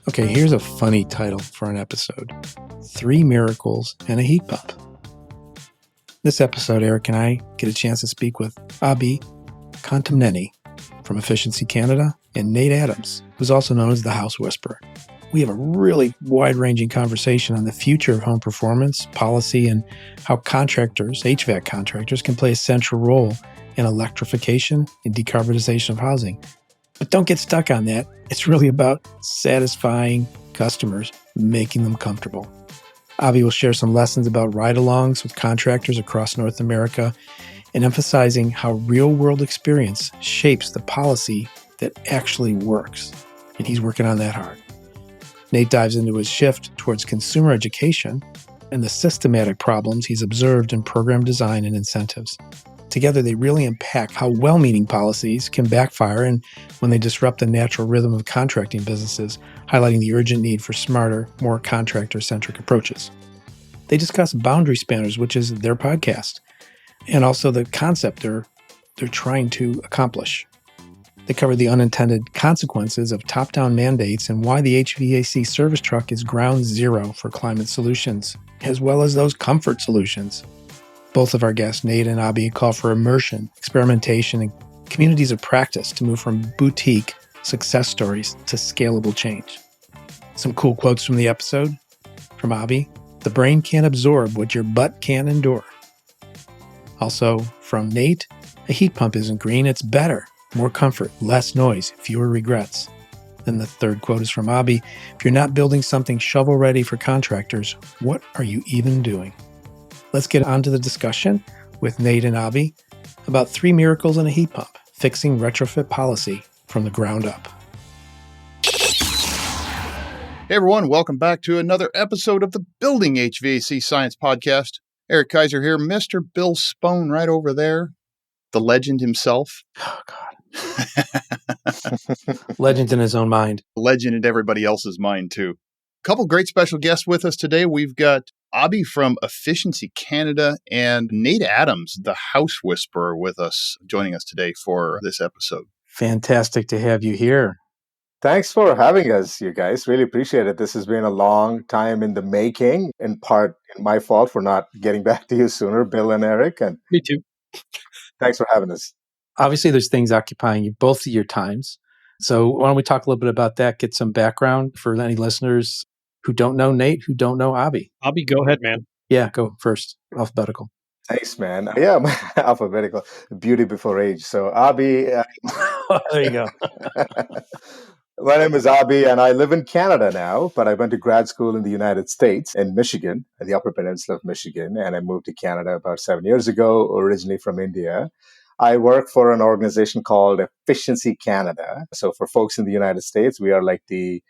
Okay, here's a funny title for an episode. 3 Miracles and a Heat Pump. This episode, Eric and I get a chance to speak with Abhi Katamneni from Efficiency Canada and Nate Adams, who's also known as the House Whisperer. We have a really wide-ranging conversation on the future of home performance, policy, and how contractors, HVAC contractors, can play a central role in electrification and decarbonization of housing. But don't get stuck on that. It's really about satisfying customers, making them comfortable. Abhi will share some lessons about ride-alongs with contractors across North America and emphasizing how real-world experience shapes the policy that actually works. And he's working on that hard. Nate dives into his shift towards consumer education and the systematic problems he's observed in program design and incentives. Together, they really unpack how well-meaning policies can backfire and when they disrupt the natural rhythm of contracting businesses, highlighting the urgent need for smarter, more contractor-centric approaches. They discuss Boundary Spanners, which is their podcast, and also the concept they're trying to accomplish. They cover the unintended consequences of top-down mandates and why the HVAC service truck is ground zero for climate solutions, as well as those comfort solutions. Both of our guests, Nate and Abhi, call for immersion, experimentation, and communities of practice to move from boutique success stories to scalable change. Some cool quotes from the episode. From Abhi, "The brain can't absorb what your butt can't endure." Also from Nate, "A heat pump isn't green, it's better. More comfort, less noise, fewer regrets." Then the third quote is from Abhi, "If you're not building something shovel-ready for contractors, what are you even doing?" Let's get on to the discussion with Nate and Abhi about 3 miracles and a heat pump, fixing retrofit policy from the ground up. Hey everyone, welcome back to another episode of the Building HVAC Science Podcast. Eric Kaiser here, Mr. Bill Spohn right over there, the legend himself. Oh, God. Legend in his own mind. Legend in everybody else's mind, too. A couple great special guests with us today. We've got Abhi from Efficiency Canada and Nate Adams, the House Whisperer, with us, joining us today for this episode. Fantastic to have you here. Thanks for having us, you guys. Really appreciate it. This has been a long time in the making, in part my fault for not getting back to you sooner, Bill and Eric. And me too. Thanks for having us. Obviously, there's things occupying you both of your times. So why don't we talk a little bit about that, get some background for any listeners who don't know Nate, who don't know Abhi. Abhi, go ahead, man. Yeah, go first. Alphabetical. Thanks, man. Yeah, alphabetical. Beauty before age. So Abhi. There you go. My name is Abhi, and I live in Canada now, but I went to grad school in the United States, in Michigan, in the Upper Peninsula of Michigan, and I moved to Canada about 7 years ago, originally from India. I work for an organization called Efficiency Canada. So for folks in the United States, we are like the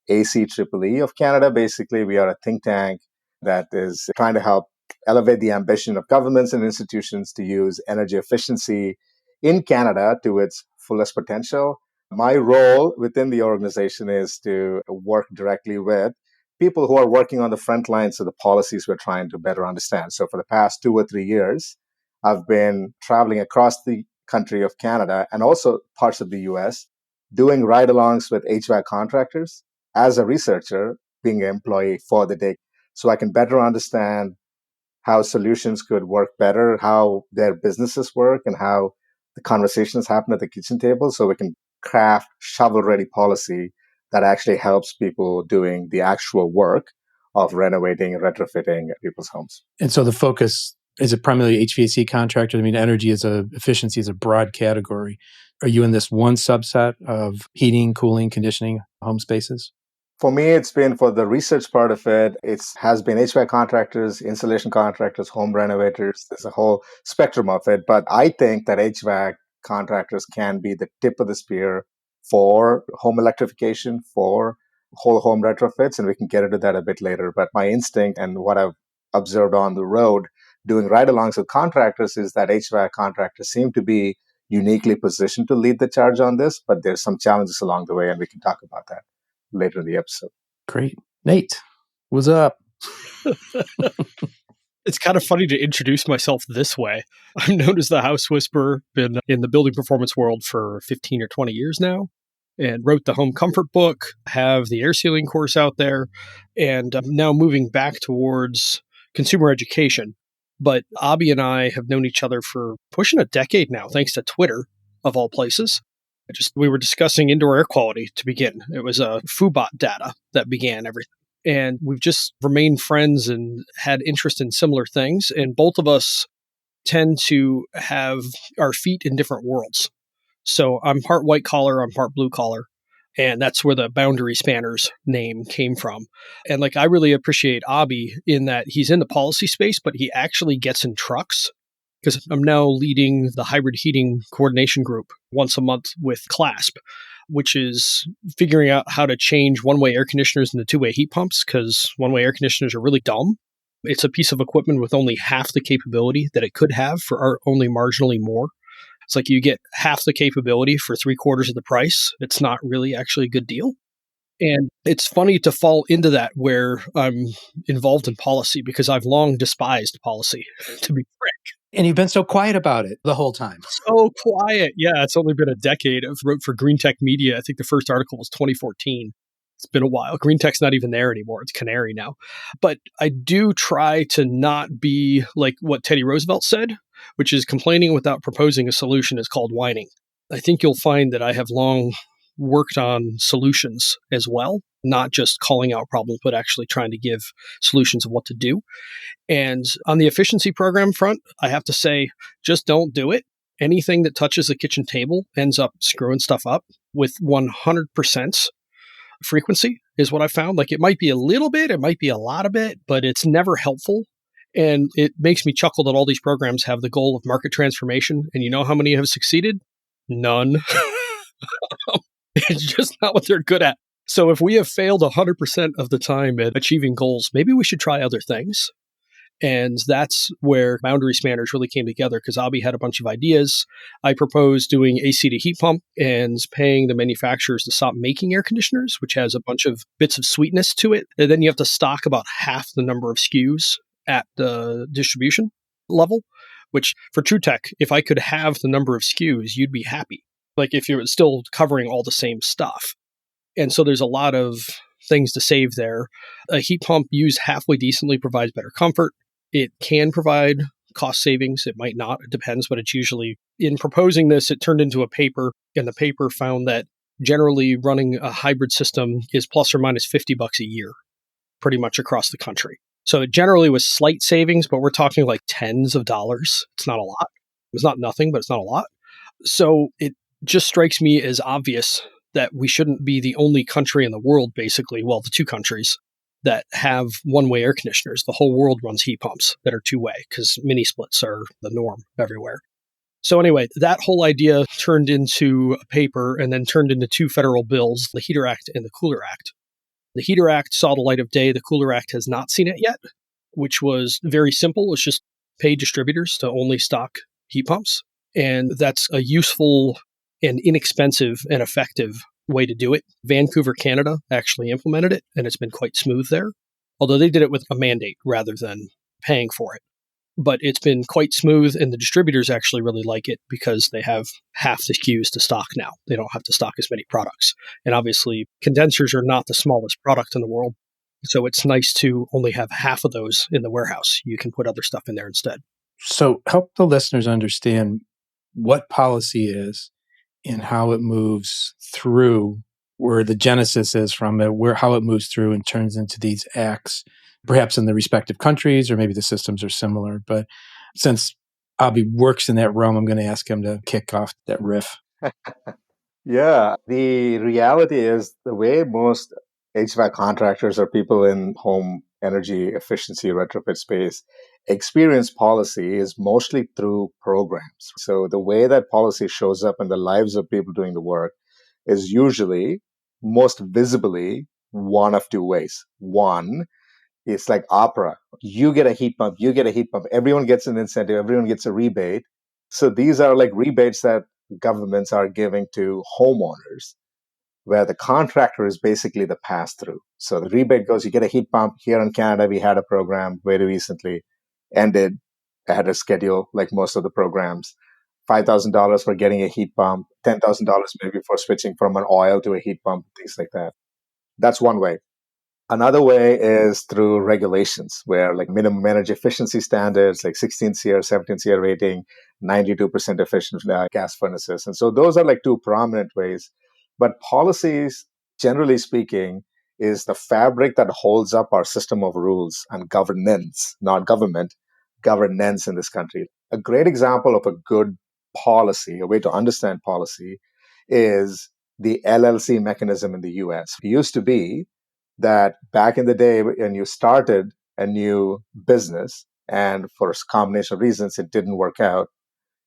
ACEEE of Canada. Basically, we are a think tank that is trying to help elevate the ambition of governments and institutions to use energy efficiency in Canada to its fullest potential. My role within the organization is to work directly with people who are working on the front lines of the policies we're trying to better understand. So for the past 2 or 3 years, I've been traveling across the country of Canada and also parts of the US, doing ride-alongs with HVAC contractors as a researcher, being an employee for the day, so I can better understand how solutions could work better, how their businesses work, and how the conversations happen at the kitchen table, so we can craft shovel-ready policy that actually helps people doing the actual work of renovating and retrofitting people's homes. And so the focus is it primarily HVAC contractors? I mean, efficiency is a broad category. Are you in this one subset of heating, cooling, conditioning home spaces? For me, it's been for the research part of it. It has been HVAC contractors, insulation contractors, home renovators. There's a whole spectrum of it. But I think that HVAC contractors can be the tip of the spear for home electrification, for whole home retrofits, and we can get into that a bit later. But my instinct and what I've observed on the road doing ride-alongs with contractors is that HVAC contractors seem to be uniquely positioned to lead the charge on this, but there's some challenges along the way, and we can talk about that later in the episode. Great. Nate, what's up? It's kind of funny to introduce myself this way. I'm known as the House Whisperer, been in the building performance world for 15 or 20 years now. and wrote the home comfort book, have the air sealing course out there, and I'm now moving back towards consumer education. But Abhi and I have known each other for pushing a decade now, thanks to Twitter, of all places. We were discussing indoor air quality to begin. It was a Fubot data that began everything. And we've just remained friends and had interest in similar things. And both of us tend to have our feet in different worlds. So I'm part white collar, I'm part blue collar. And that's where the Boundary Spanners name came from. And like, I really appreciate Abhi in that he's in the policy space, but he actually gets in trucks, because I'm now leading the hybrid heating coordination group once a month with CLASP, which is figuring out how to change one-way air conditioners into two-way heat pumps, because one-way air conditioners are really dumb. It's a piece of equipment with only half the capability that it could have for only marginally more. It's like you get half the capability for 3/4 of the price. It's not really actually a good deal. And it's funny to fall into that where I'm involved in policy, because I've long despised policy, to be frank. And you've been so quiet about it the whole time. So quiet. Yeah, it's only been a decade. I've wrote for Green Tech Media. I think the first article was 2014. It's been a while. Green Tech's not even there anymore. It's Canary now. But I do try to not be like what Teddy Roosevelt said, which is complaining without proposing a solution is called whining. I think you'll find that I have long worked on solutions as well, not just calling out problems, but actually trying to give solutions of what to do. And on the efficiency program front, I have to say, just don't do it. Anything that touches the kitchen table ends up screwing stuff up with 100% frequency is what I found. Like, it might be a little bit, it might be a lot of it, but it's never helpful. And it makes me chuckle that all these programs have the goal of market transformation. And you know how many have succeeded? None. It's just not what they're good at. So if we have failed 100% of the time at achieving goals, maybe we should try other things. And that's where Boundary Spanners really came together, because Abhi had a bunch of ideas. I proposed doing AC to heat pump and paying the manufacturers to stop making air conditioners, which has a bunch of bits of sweetness to it. And then you have to stock about half the number of SKUs at the distribution level, which for TrueTech, if I could have the number of SKUs, you'd be happy. Like if you're still covering all the same stuff. And so there's a lot of things to save there. A heat pump used halfway decently provides better comfort. It can provide cost savings. It might not. It depends, but it's usually, in proposing this, it turned into a paper, and the paper found that generally running a hybrid system is plus or minus $50 a year, pretty much across the country. So it generally was slight savings, but we're talking like tens of dollars. It's not a lot. It's not nothing, but it's not a lot. So it just strikes me as obvious that we shouldn't be the only country in the world, basically, well, the two countries that have one-way air conditioners. The whole world runs heat pumps that are two-way, because mini splits are the norm everywhere. So anyway, that whole idea turned into a paper and then turned into two federal bills, the Heater Act and the Cooler Act. The Heater Act saw the light of day. The Cooler Act has not seen it yet, which was very simple. It's just pay distributors to only stock heat pumps. And that's a useful and inexpensive and effective way to do it. Vancouver, Canada actually implemented it, and it's been quite smooth there, although they did it with a mandate rather than paying for it. But it's been quite smooth, and the distributors actually really like it because they have half the SKUs to stock now. They don't have to stock as many products. And obviously, condensers are not the smallest product in the world, so it's nice to only have half of those in the warehouse. You can put other stuff in there instead. So help the listeners understand what policy is and how it moves through, where the genesis is from it, how it moves through and turns into these acts, perhaps in the respective countries, or maybe the systems are similar. But since Abhi works in that realm, I'm going to ask him to kick off that riff. Yeah, the reality is the way most HVAC contractors or people in home energy efficiency retrofit space experience policy is mostly through programs. So the way that policy shows up in the lives of people doing the work is usually most visibly one of two ways. One, it's like opera. You get a heat pump, you get a heat pump. Everyone gets an incentive, everyone gets a rebate. So these are like rebates that governments are giving to homeowners, where the contractor is basically the pass-through. So the rebate goes, you get a heat pump. Here in Canada, we had a program very recently, ended, had a schedule like most of the programs. $5,000 for getting a heat pump, $10,000 maybe for switching from an oil to a heat pump, things like that. That's one way. Another way is through regulations where like minimum energy efficiency standards, like 16th year, 17th year rating, 92% efficient gas furnaces. And so those are like two prominent ways. But policies, generally speaking, is the fabric that holds up our system of rules and governance, not government, governance in this country. A great example of a good policy, a way to understand policy, is the LLC mechanism in the US. It used to be that back in the day when you started a new business and for a combination of reasons it didn't work out,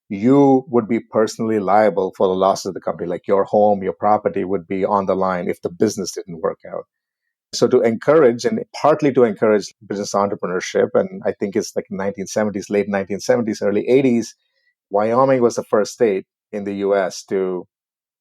you would be personally liable for the loss of the company. Like your home, your property would be on the line if the business didn't work out. So to encourage, and partly to encourage business entrepreneurship, and I think it's like 1970s, late 1970s, early 80s, Wyoming was the first state in the US to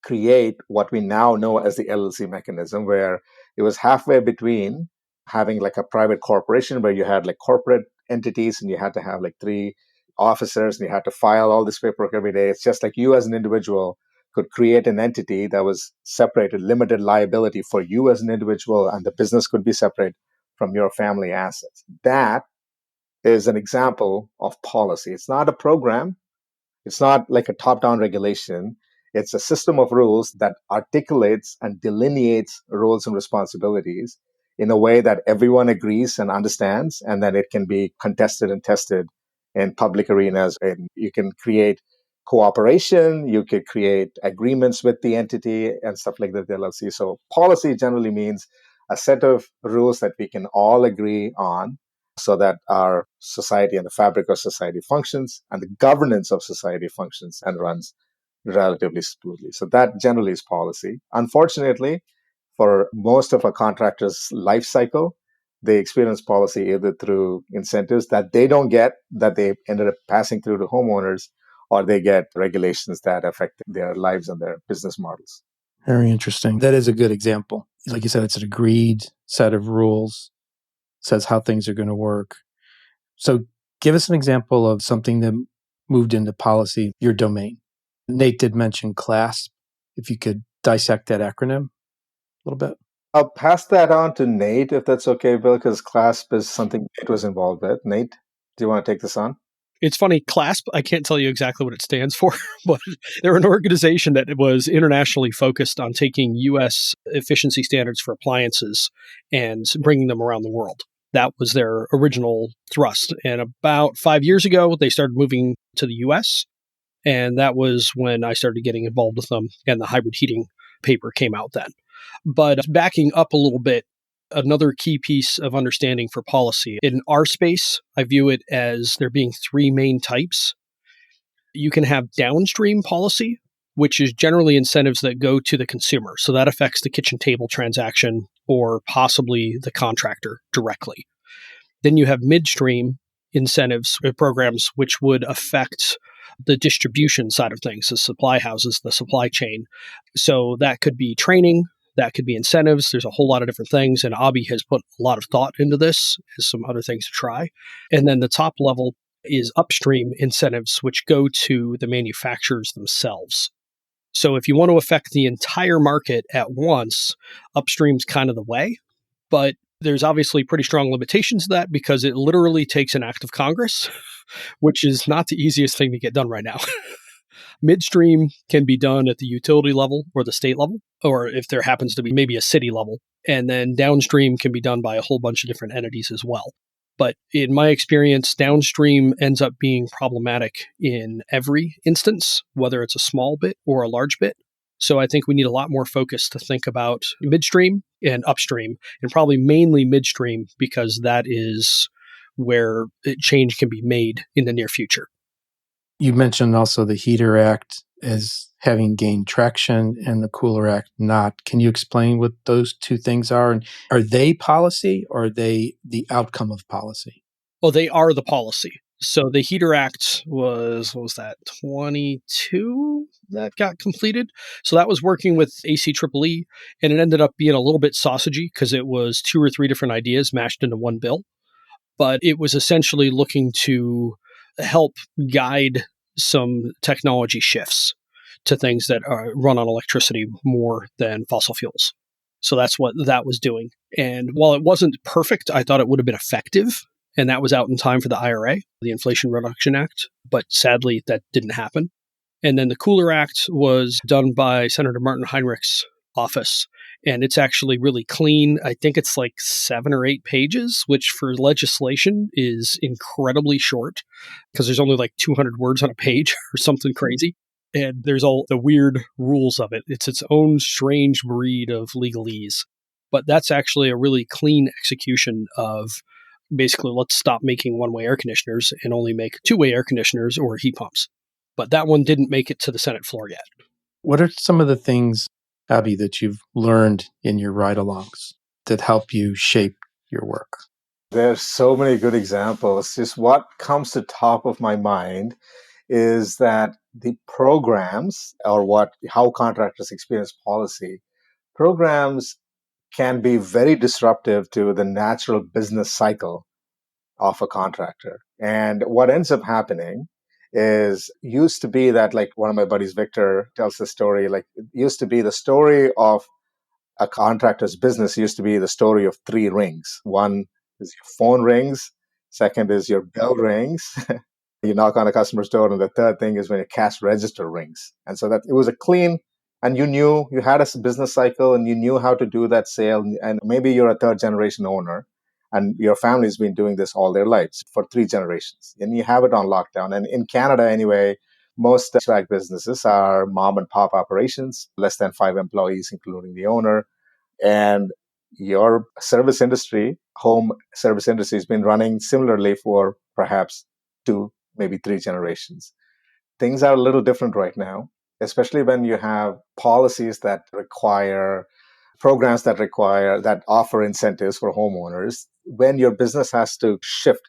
create what we now know as the LLC mechanism, where it was halfway between having like a private corporation where you had like corporate entities and you had to have like 3 officers and you had to file all this paperwork every day. It's just like you as an individual could create an entity that was separated, limited liability for you as an individual, and the business could be separate from your family assets. That is an example of policy. It's not a program. It's not like a top-down regulation. It's a system of rules that articulates and delineates roles and responsibilities in a way that everyone agrees and understands, and then it can be contested and tested in public arenas. And you can create cooperation, you could create agreements with the entity and stuff like that, the LLC. So policy generally means a set of rules that we can all agree on so that our society and the fabric of society functions and the governance of society functions and runs relatively smoothly. So that generally is policy. Unfortunately, for most of a contractor's life cycle, they experience policy either through incentives that they don't get, that they ended up passing through to homeowners, or they get regulations that affect their lives and their business models. Very interesting. That is a good example. Like you said, it's an agreed set of rules, says how things are going to work. So give us an example of something that moved into policy, your domain. Nate did mention CLASP. If you could dissect that acronym a little bit. I'll pass that on to Nate, if that's okay, Bill, because CLASP is something Nate was involved with. Nate, do you want to take this on? It's funny, CLASP, I can't tell you exactly what it stands for, but they're an organization that was internationally focused on taking U.S. efficiency standards for appliances and bringing them around the world. That was their original thrust. And about 5 years ago, they started moving to the U.S., and that was when I started getting involved with them, and the hybrid heating paper came out then. But backing up a little bit, another key piece of understanding for policy. In our space, I view it as there being 3 main types. You can have downstream policy, which is generally incentives that go to the consumer. So that affects the kitchen table transaction or possibly the contractor directly. Then you have midstream incentives or programs, which would affect the distribution side of things, the supply houses, the supply chain. So that could be training, that could be incentives. There's a whole lot of different things. And Abhi has put a lot of thought into this, as some other things to try. And then the top level is upstream incentives, which go to the manufacturers themselves. So if you want to affect the entire market at once, upstream's kind of the way. But there's obviously pretty strong limitations to that because it literally takes an act of Congress, which is not the easiest thing to get done right now. Midstream can be done at the utility level or the state level, or if there happens to be maybe a city level. And then downstream can be done by a whole bunch of different entities as well. But in my experience, downstream ends up being problematic in every instance, whether it's a small bit or a large bit. So I think we need a lot more focus to think about midstream and upstream, and probably mainly midstream, because that is where change can be made in the near future. You mentioned also the Heater Act as having gained traction and the Cooler Act not. Can you explain what those two things are? And are they policy or are they the outcome of policy? Well, they are the policy. So the Heater Act was, what was that, 22 that got completed? So that was working with ACEEE, and it ended up being a little bit sausagey because it was 2 or 3 different ideas mashed into one bill. But it was essentially looking to help guide some technology shifts to things that run on electricity more than fossil fuels. So that's what that was doing. And while it wasn't perfect, I thought it would have been effective. And that was out in time for the IRA, the Inflation Reduction Act. But sadly, that didn't happen. And then the Cooler Act was done by Senator Martin Heinrich's office. And it's actually really clean. I think it's like 7 or 8 pages, which for legislation is incredibly short because there's only like 200 words on a page or something crazy. And there's all the weird rules of it. It's its own strange breed of legalese. But that's actually a really clean execution of basically, let's stop making one-way air conditioners and only make two-way air conditioners or heat pumps. But that one didn't make it to the Senate floor yet. What are some of the things, Abhi, that you've learned in your ride-alongs that help you shape your work? There's so many good examples. Just what comes to top of my mind is that the programs or how contractors experience policy, programs can be very disruptive to the natural business cycle of a contractor. And what ends up happening is used to be that, like one of my buddies, Victor, tells the story, like it used to be the story of a contractor's business used to be the story of 3 rings. One is your phone rings. Second is your bell rings. You knock on a customer's door, and the third thing is when your cash register rings. And so that it was a clean, and you knew you had a business cycle and you knew how to do that sale. And maybe you're a 3rd generation owner and your family's been doing this all their lives for 3 generations. And you have it on lockdown. And in Canada, anyway, most HVAC businesses are mom and pop operations, less than 5 employees, including the owner. And your service industry, home service industry, has been running similarly for perhaps 2, maybe 3 generations. Things are a little different right now, especially when you have policies that require, programs that offer incentives for homeowners. When your business has to shift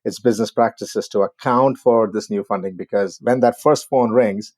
its business practices to account for this new funding, because when that first phone rings,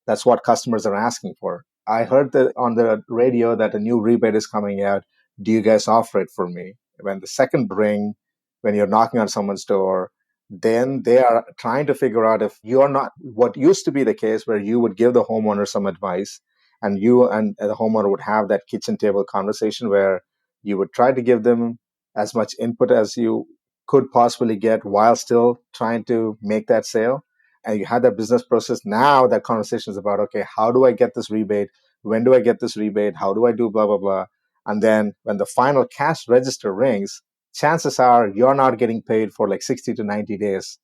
that's what customers are asking for. I heard that on the radio that a new rebate is coming out. Do you guys offer it for me? When the second ring, when you're knocking on someone's door, then they are trying to figure out if you're not what used to be the case where you would give the homeowner some advice and you and the homeowner would have that kitchen table conversation where you would try to give them as much input as you could possibly get while still trying to make that sale. And you had that business process. Now that conversation is about, okay, how do I get this rebate? When do I get this rebate? How do I do blah, blah, blah? And then when the final cash register rings, chances are you're not getting paid for like 60 to 90 days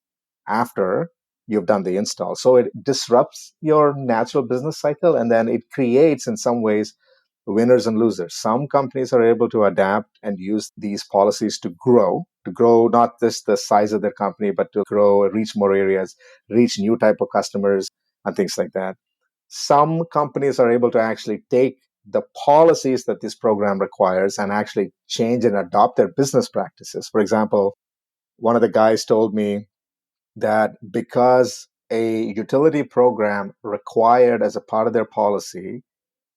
after you've done the install. So it disrupts your natural business cycle, and then it creates in some ways winners and losers. Some companies are able to adapt and use these policies to grow not just the size of their company, but to grow, reach more areas, reach new type of customers and things like that. Some companies are able to actually take the policies that this program requires and actually change and adopt their business practices. For example, one of the guys told me that because a utility program required as a part of their policy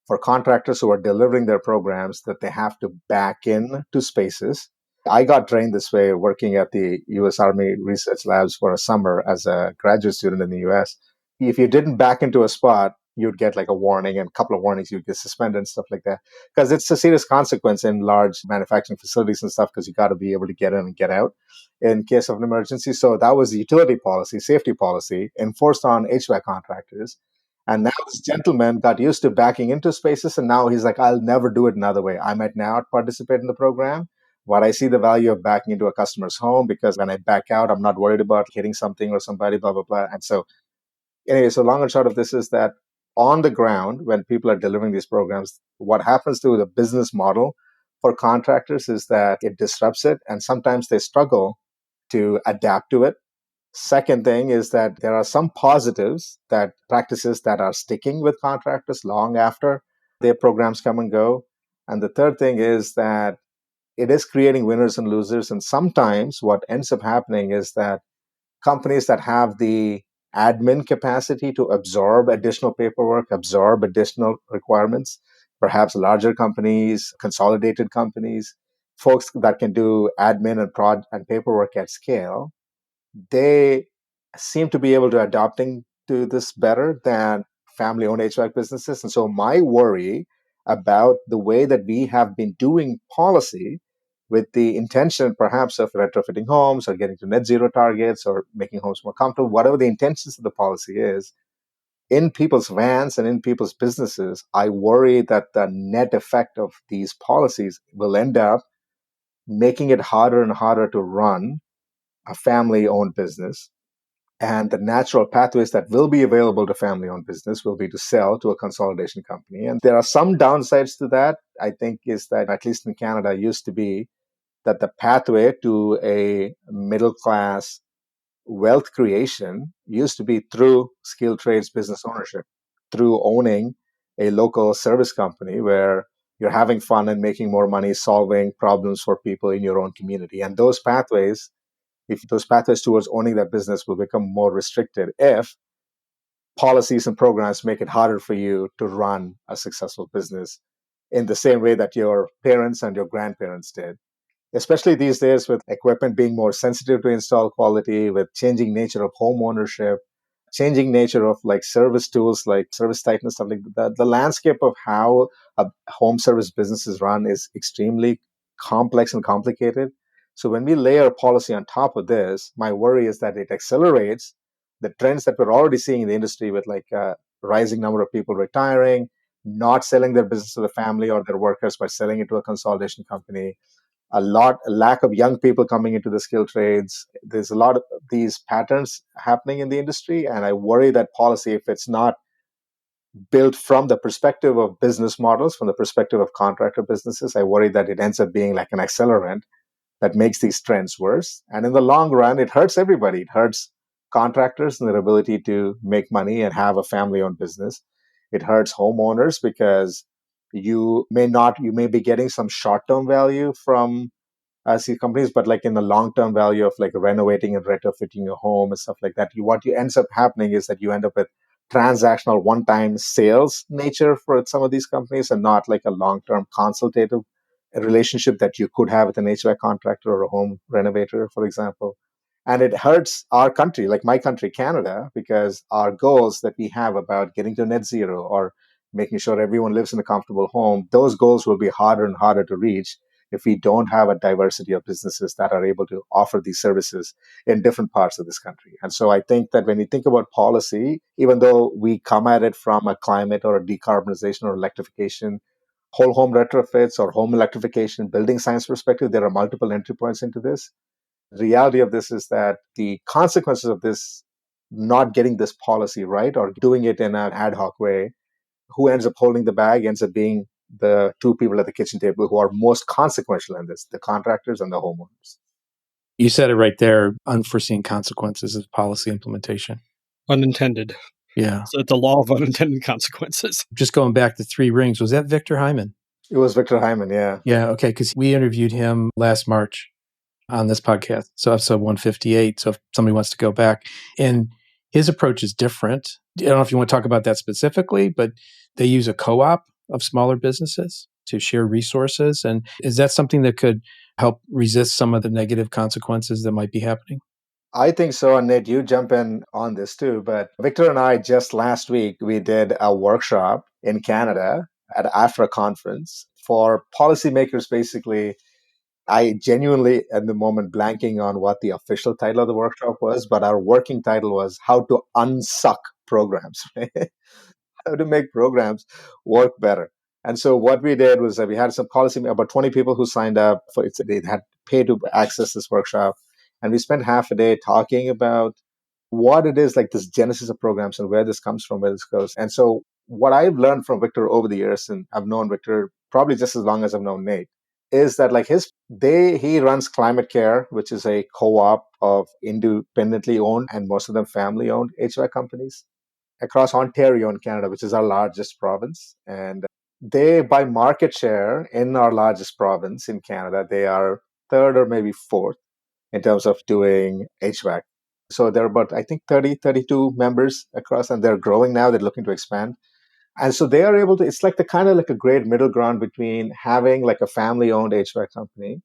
for contractors who are delivering their programs that they have to back in to spaces. I got trained this way working at the U.S. Army Research Labs for a summer as a graduate student in the U.S. If you didn't back into a spot, you'd get like a warning, and a couple of warnings, you'd get suspended and stuff like that. Because it's a serious consequence in large manufacturing facilities and stuff, because you got to be able to get in and get out in case of an emergency. So that was the utility policy, safety policy, enforced on HVAC contractors. And now this gentleman got used to backing into spaces, and now he's like, I'll never do it another way. I might now participate in the program, but I see the value of backing into a customer's home, because when I back out, I'm not worried about hitting something or somebody, blah, blah, blah. And so anyway, so long and short of this is that on the ground, when people are delivering these programs, what happens to the business model for contractors is that it disrupts it, and sometimes they struggle to adapt to it. Second thing is that there are some positives, that practices that are sticking with contractors long after their programs come and go. And the third thing is that it is creating winners and losers. And sometimes what ends up happening is that companies that have the admin capacity to absorb additional paperwork, absorb additional requirements, perhaps larger companies, consolidated companies, folks that can do admin and paperwork at scale, they seem to be able to adopting to this better than family-owned HVAC businesses. And so my worry about the way that we have been doing policy with the intention perhaps of retrofitting homes or getting to net zero targets or making homes more comfortable, whatever the intentions of the policy is, in people's vans and in people's businesses, I worry that the net effect of these policies will end up making it harder and harder to run a family-owned business. And the natural pathways that will be available to family-owned business will be to sell to a consolidation company. And there are some downsides to that, I think, is that at least in Canada, used to be that the pathway to a middle-class wealth creation used to be through skilled trades business ownership, through owning a local service company where you're having fun and making more money solving problems for people in your own community. And those pathways, if those pathways towards owning that business will become more restricted if policies and programs make it harder for you to run a successful business in the same way that your parents and your grandparents did. Especially these days with equipment being more sensitive to install quality, with changing nature of home ownership, changing nature of like service tools, like service tightness, stuff like that. The landscape of how a home service business is run is extremely complex and complicated. So when we layer policy on top of this, my worry is that it accelerates the trends that we're already seeing in the industry with like a rising number of people retiring, not selling their business to the family or their workers, but selling it to a consolidation company. A lack of young people coming into the skilled trades. There's a lot of these patterns happening in the industry. And I worry that policy, if it's not built from the perspective of business models, from the perspective of contractor businesses, I worry that it ends up being like an accelerant that makes these trends worse. And in the long run, it hurts everybody. It hurts contractors and their ability to make money and have a family-owned business. It hurts homeowners because you may be getting some short-term value from these companies, but like in the long-term value of like renovating and retrofitting your home and stuff like that, what you ends up happening is that you end up with transactional one-time sales nature for some of these companies and not like a long-term consultative relationship that you could have with an HVAC contractor or a home renovator, for example. And it hurts our country, like my country, Canada, because our goals that we have about getting to net zero or making sure everyone lives in a comfortable home, those goals will be harder and harder to reach if we don't have a diversity of businesses that are able to offer these services in different parts of this country. And so I think that when we think about policy, even though we come at it from a climate or a decarbonization or electrification, whole home retrofits or home electrification, building science perspective, there are multiple entry points into this. The reality of this is that the consequences of this not getting this policy right or doing it in an ad hoc way, who ends up holding the bag ends up being the two people at the kitchen table who are most consequential in this, the contractors and the homeowners. You said it right there, unforeseen consequences of policy implementation. Unintended. Yeah. So the law of unintended consequences. Just going back to Three Rings, was that Victor Hyman? It was Victor Hyman, yeah. Yeah, okay, because we interviewed him last March on this podcast, so episode 158, so if somebody wants to go back. And his approach is different. I don't know if you want to talk about that specifically, but they use a co-op of smaller businesses to share resources. And is that something that could help resist some of the negative consequences that might be happening? I think so. And Nate, you jump in on this too. But Victor and I just last week, we did a workshop in Canada after a conference for policymakers. Basically, I genuinely at the moment blanking on what the official title of the workshop was, but our working title was How to Unsuck Programs, right? How to make programs work better. And so what we did was that we had some policy, about 20 people who signed up for it. They had paid to access this workshop. And we spent half a day talking about what it is, like this genesis of programs and where this comes from, where this goes. And so what I've learned from Victor over the years, and I've known Victor probably just as long as I've known Nate, is that like he runs Climate Care, which is a co-op of independently owned and most of them family owned HVAC companies across Ontario in Canada, which is our largest province. And they, by market share in our largest province in Canada, they are third or maybe fourth in terms of doing HVAC. So there are about, I think, 32 members across, and they're growing now. They're looking to expand. And so they are able to, it's like the kind of like a great middle ground between having like a family-owned HVAC company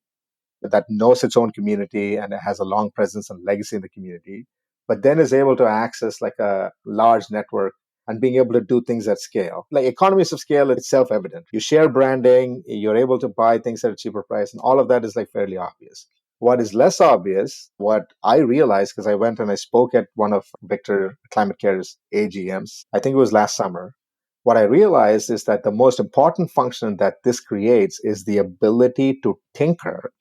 that knows its own community and it has a long presence and legacy in the community, but then is able to access like a large network and being able to do things at scale. Like economies of scale, it's self-evident. You share branding, you're able to buy things at a cheaper price, and all of that is like fairly obvious. What is less obvious, what I realized, because I went and I spoke at one of Victor Climate Care's AGMs, I think it was last summer. What I realized is that the most important function that this creates is the ability to tinker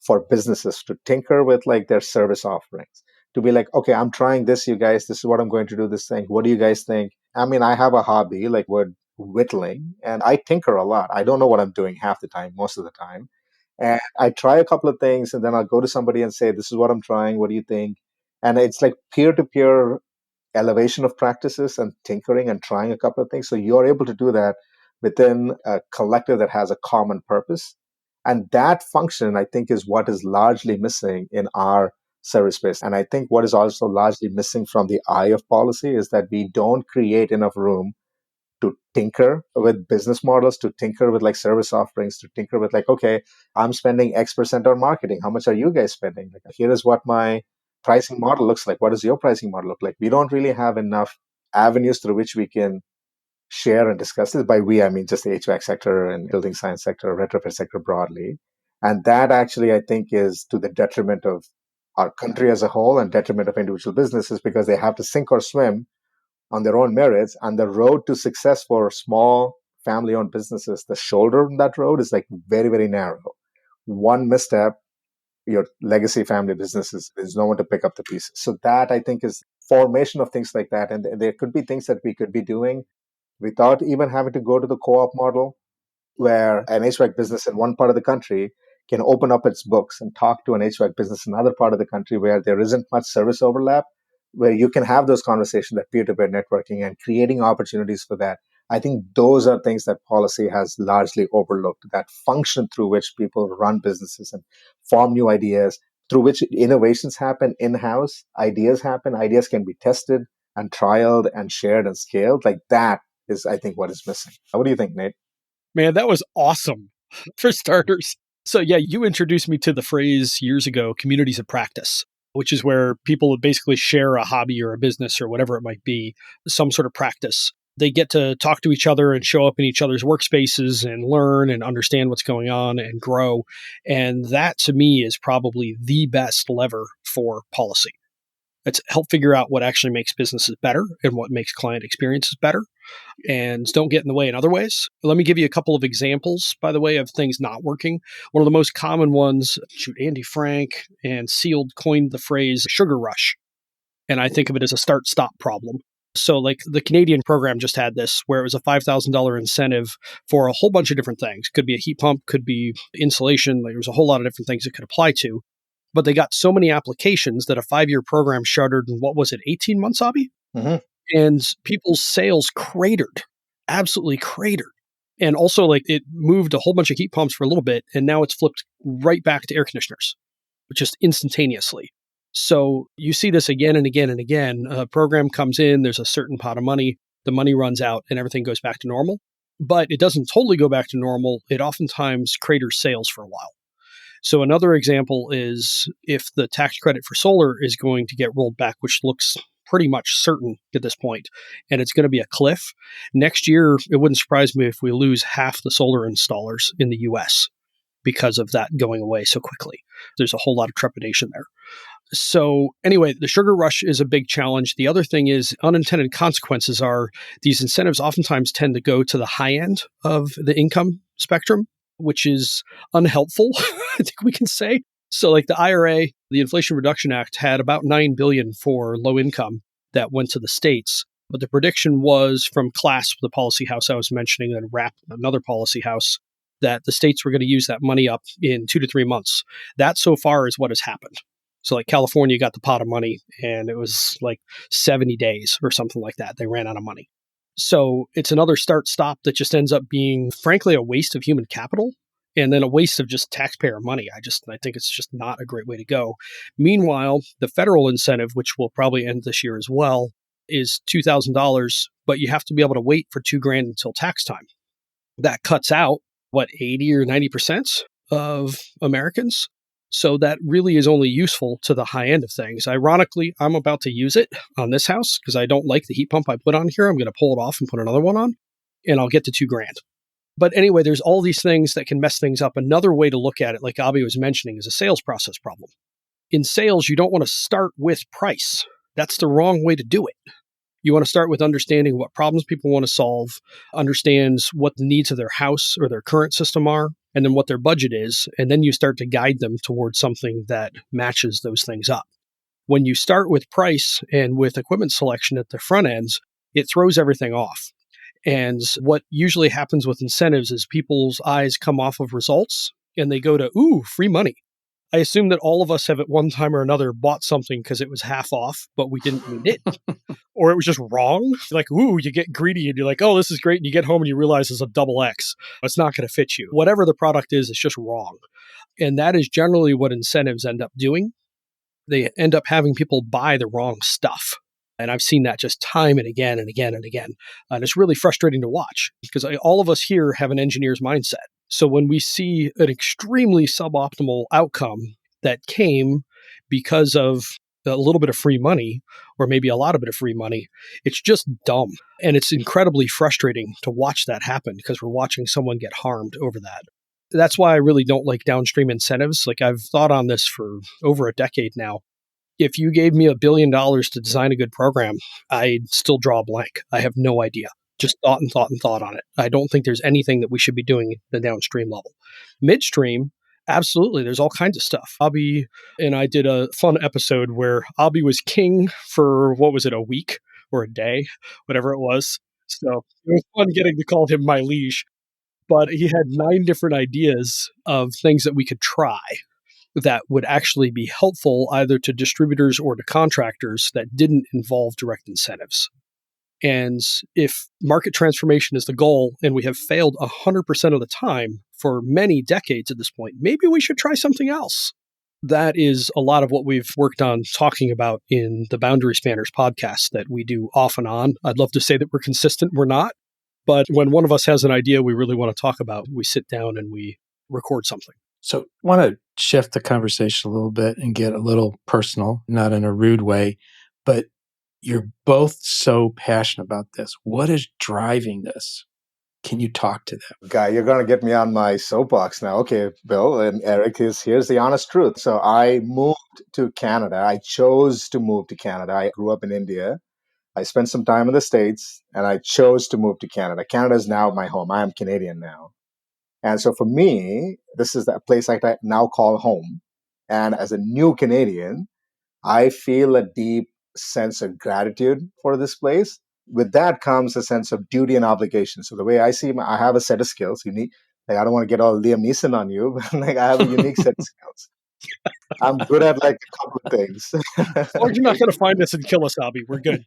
for businesses, to tinker with like their service offerings, to be like, okay, I'm trying this, you guys, this is what I'm going to do, this thing. What do you guys think? I mean, I have a hobby like wood whittling, and I tinker a lot. I don't know what I'm doing half the time, most of the time. And I try a couple of things, and then I'll go to somebody and say, this is what I'm trying. What do you think? And it's like peer to peer elevation of practices and tinkering and trying a couple of things. So you're able to do that within a collective that has a common purpose. And that function, I think, is what is largely missing in our service space. And I think what is also largely missing from the eye of policy is that we don't create enough room to tinker with business models, to tinker with like service offerings, to tinker with like, okay, I'm spending X% on marketing. How much are you guys spending? Like, here is what my pricing model looks like. What does your pricing model look like? We don't really have enough avenues through which we can share and discuss this. By we, I mean just the HVAC sector and building science sector, retrofit sector broadly. And that actually, I think, is to the detriment of our country as a whole and detriment of individual businesses, because they have to sink or swim on their own merits. And the road to success for small family-owned businesses, the shoulder on that road is like very, very narrow. One misstep, your legacy family businesses, there's no one to pick up the pieces. So that, I think, is formation of things like that. And there could be things that we could be doing without even having to go to the co-op model, where an HVAC business in one part of the country can open up its books and talk to an HVAC business in another part of the country where there isn't much service overlap, where you can have those conversations, that peer-to-peer networking and creating opportunities for that. I think those are things that policy has largely overlooked, that function through which people run businesses and form new ideas, through which innovations happen in-house, ideas happen, ideas can be tested and trialed and shared and scaled. Like that is, I think, what is missing. What do you think, Nate? Man, that was awesome for starters. So yeah, you introduced me to the phrase years ago, communities of practice, which is where people would basically share a hobby or a business or whatever it might be, some sort of practice. They get to talk to each other and show up in each other's workspaces and learn and understand what's going on and grow. And that to me is probably the best lever for policy. It's help figure out what actually makes businesses better and what makes client experiences better, and don't get in the way in other ways. Let me give you a couple of examples, by the way, of things not working. One of the most common ones, Andy Frank and Sealed coined the phrase sugar rush. And I think of it as a start-stop problem. So like the Canadian program just had this, where it was a $5,000 incentive for a whole bunch of different things. Could be a heat pump, could be insulation. Like, there was a whole lot of different things it could apply to. But they got so many applications that a 5-year program shuttered in, what was it, 18 months, Abhi? Mm-hmm. And people's sales cratered, absolutely cratered. And also, like, it moved a whole bunch of heat pumps for a little bit, and now it's flipped right back to air conditioners, just instantaneously. So you see this again and again and again. A program comes in, there's a certain pot of money, the money runs out, and everything goes back to normal. But it doesn't totally go back to normal. It oftentimes craters sales for a while. So another example is if the tax credit for solar is going to get rolled back, which looks pretty much certain at this point, and it's going to be a cliff. Next year, it wouldn't surprise me if we lose half the solar installers in the US because of that going away so quickly. There's a whole lot of trepidation there. So anyway, the sugar rush is a big challenge. The other thing is unintended consequences are these incentives oftentimes tend to go to the high end of the income spectrum, which is unhelpful, I think we can say. So like the IRA, the Inflation Reduction Act, had about $9 billion for low income that went to the states. But the prediction was from CLASP, the policy house I was mentioning, and RAP, another policy house, that the states were going to use that money up in 2 to 3 months. That so far is what has happened. So like California got the pot of money, and it was like 70 days or something like that. They ran out of money. So it's another start-stop that just ends up being, frankly, a waste of human capital and then a waste of just taxpayer money. I think it's just not a great way to go. Meanwhile, the federal incentive, which will probably end this year as well, is $2,000, but you have to be able to wait for $2,000 until tax time. That cuts out, 80 or 90% of Americans? So that really is only useful to the high end of things. Ironically, I'm about to use it on this house because I don't like the heat pump I put on here. I'm going to pull it off and put another one on, and I'll get to $2,000. But anyway, there's all these things that can mess things up. Another way to look at it, like Abhi was mentioning, is a sales process problem. In sales, you don't want to start with price. That's the wrong way to do it. You want to start with understanding what problems people want to solve, understands what the needs of their house or their current system are, and then what their budget is. And then you start to guide them towards something that matches those things up. When you start with price and with equipment selection at the front ends, it throws everything off. And what usually happens with incentives is people's eyes come off of results and they go to, ooh, free money. I assume that all of us have at one time or another bought something because it was half off, but we didn't need it. Or it was just wrong. Like, ooh, you get greedy and you're like, oh, this is great. And you get home and you realize it's a double X. It's not going to fit you. Whatever the product is, it's just wrong. And that is generally what incentives end up doing. They end up having people buy the wrong stuff. And I've seen that just time and again and again and again. And it's really frustrating to watch because all of us here have an engineer's mindset. So when we see an extremely suboptimal outcome that came because of a little bit of free money, or maybe a lot of bit of free money, it's just dumb. And it's incredibly frustrating to watch that happen because we're watching someone get harmed over that. That's why I really don't like downstream incentives. Like I've thought on this for over a decade now. If you gave me $1 billion to design a good program, I'd still draw a blank. I have no idea. Just thought on it. I don't think there's anything that we should be doing at the downstream level. Midstream, absolutely. There's all kinds of stuff. Abhi and I did a fun episode where Abhi was king for, what was it, a week or a day, whatever it was. So it was fun getting to call him my liege. But he had 9 different ideas of things that we could try that would actually be helpful either to distributors or to contractors that didn't involve direct incentives. And if market transformation is the goal and we have failed 100% of the time for many decades at this point, maybe we should try something else. That is a lot of what we've worked on talking about in the Boundary Spanners podcast that we do off and on. I'd love to say that we're consistent. We're not. But when one of us has an idea we really want to talk about, we sit down and we record something. So I want to shift the conversation a little bit and get a little personal, not in a rude way, but you're both so passionate about this. What is driving this? Can you talk to them? Guy, you're going to get me on my soapbox now. Okay, Bill and Eric, here's the honest truth. So I moved to Canada. I chose to move to Canada. I grew up in India. I spent some time in the States, and I chose to move to Canada. Canada is now my home. I am Canadian now. And so for me, this is the place I now call home. And as a new Canadian, I feel a deep sense of gratitude for this place. With that comes a sense of duty and obligation. So the way I see I have a set of skills. Unique. Like I don't want to get all Liam Neeson on you, but like I have a unique set of skills. I'm good at like a couple of things. As long as you're not going to find us and kill us, Abhi, we're good.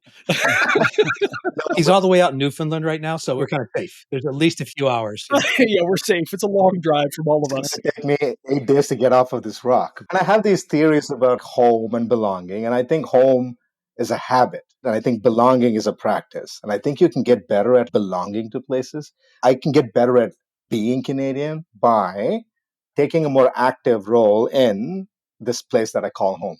He's all the way out in Newfoundland right now, so we're kind of safe. There's at least a few hours. Yeah, we're safe. It's a long drive from all of us. It took me 8 days to get off of this rock. And I have these theories about home and belonging. And I think home is a habit. And I think belonging is a practice. And I think you can get better at belonging to places. I can get better at being Canadian by taking a more active role in this place that I call home.